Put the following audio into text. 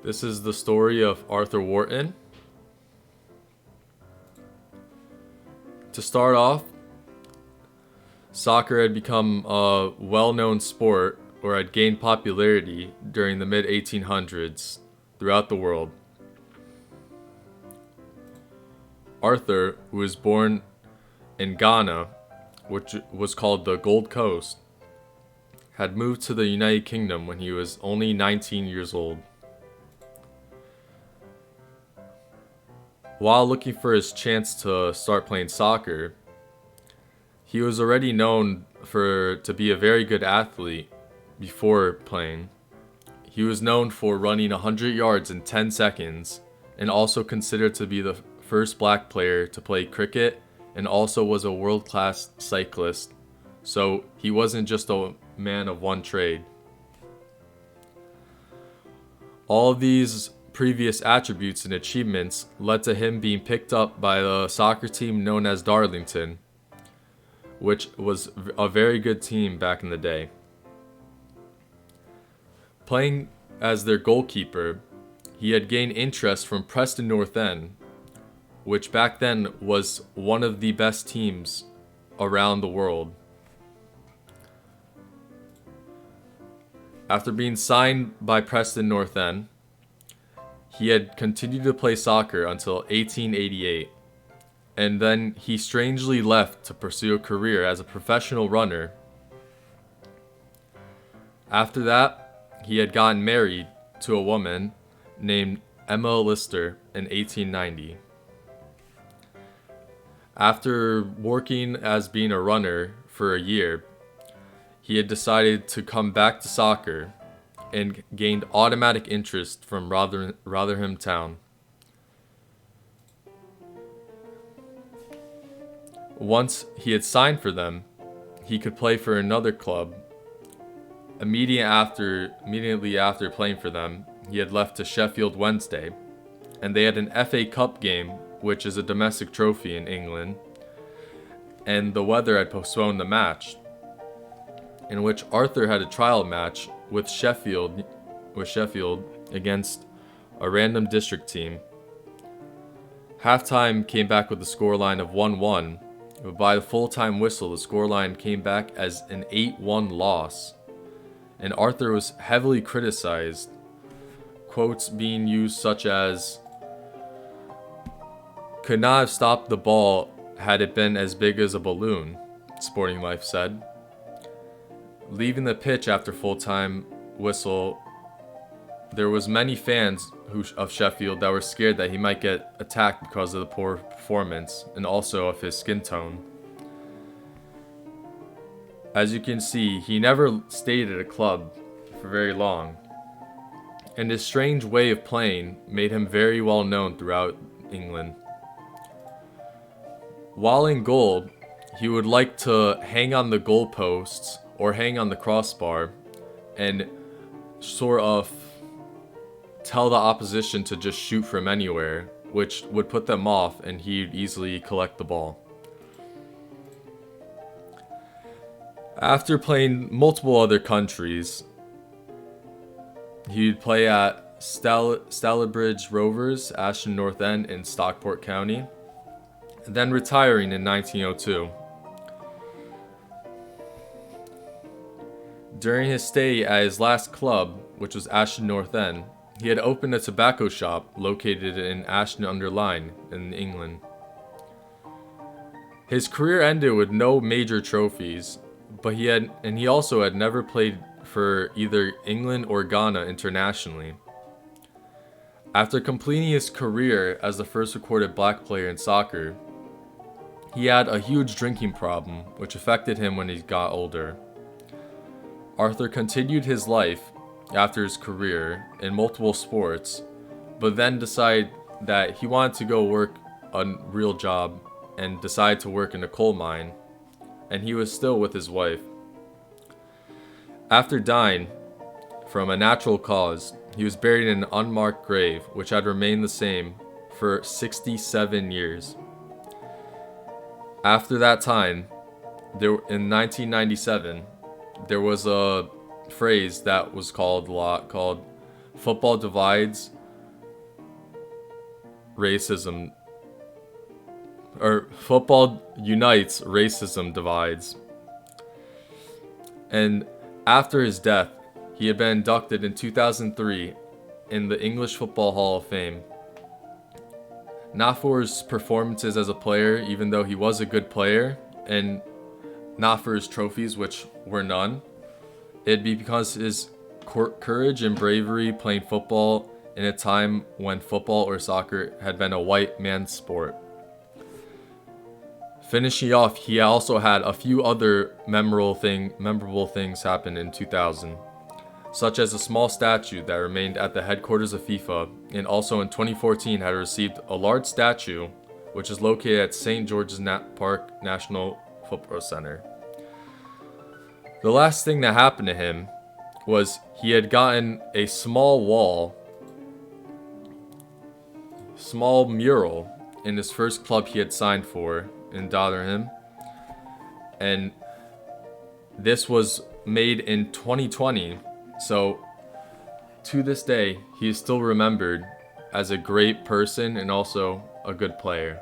This is the story of Arthur Wharton. To start off, soccer had become a well-known sport or had gained popularity during the mid-1800s throughout the world. Arthur, who was born in Ghana, which was called the Gold Coast, had moved to the United Kingdom when he was only 19 years old. While looking for his chance to start playing soccer, he was already known to be a very good athlete before playing. He was known for running 100 yards in 10 seconds and also considered to be the first black player to play cricket, and also was a world-class cyclist. So he wasn't just a man of one trade. All of these previous attributes and achievements led to him being picked up by the soccer team known as Darlington, which was a very good team back in the day. Playing as their goalkeeper, he had gained interest from Preston North End, which back then was one of the best teams around the world. After being signed by Preston North End, he had continued to play soccer until 1888, and then he strangely left to pursue a career as a professional runner. After that, he had gotten married to a woman named Emma Lister in 1890. After working as being a runner for a year, he had decided to come back to soccer and gained automatic interest from Rotherham Town. Once he had signed for them, he could play for another club. Immediately after playing for them, he had left to Sheffield Wednesday, and they had an FA Cup game, which is a domestic trophy in England, and the weather had postponed the match, in which Arthur had a trial match with Sheffield against a random district team. Halftime came back with a scoreline of 1-1, but by the full-time whistle, the scoreline came back as an 8-1 loss, and Arthur was heavily criticized, quotes being used such as, "Could not have stopped the ball had it been as big as a balloon," Sporting Life said. Leaving the pitch after full-time whistle, there was many fans of Sheffield that were scared that he might get attacked because of the poor performance and also of his skin tone. As you can see, he never stayed at a club for very long, and his strange way of playing made him very well known throughout England. While in goal, he would like to hang on the goalposts or hang on the crossbar and sort of tell the opposition to just shoot from anywhere, which would put them off and he'd easily collect the ball. After playing multiple other countries, he'd play at Stalybridge Rovers, Ashton North End in Stockport County, then retiring in 1902. During his stay at his last club, which was Ashton North End, he had opened a tobacco shop located in Ashton-under-Lyne in England. His career ended with no major trophies, but he also had never played for either England or Ghana internationally. After completing his career as the first recorded black player in soccer, he had a huge drinking problem, which affected him when he got older. Arthur continued his life after his career in multiple sports, but then decided that he wanted to go work a real job and decided to work in a coal mine, and he was still with his wife. After dying from a natural cause, he was buried in an unmarked grave, which had remained the same for 67 years. After that time, in 1997, there was a phrase that was called football divides racism, or football unites, racism divides. And after his death, he had been inducted in 2003 in the English Football Hall of Fame. Not for his performances as a player, even though he was a good player, and not for his trophies, which were none. It'd be because his courage and bravery playing football in a time when football or soccer had been a white man's sport. Finishing off, he also had a few other memorable things happen in 2000, such as a small statue that remained at the headquarters of FIFA, and also in 2014 had received a large statue, which is located at St. George's Park National Football Center. The last thing that happened to him was he had gotten a small mural in his first club he had signed for in Tottenham, and this was made in 2020, so to this day he is still remembered as a great person and also a good player.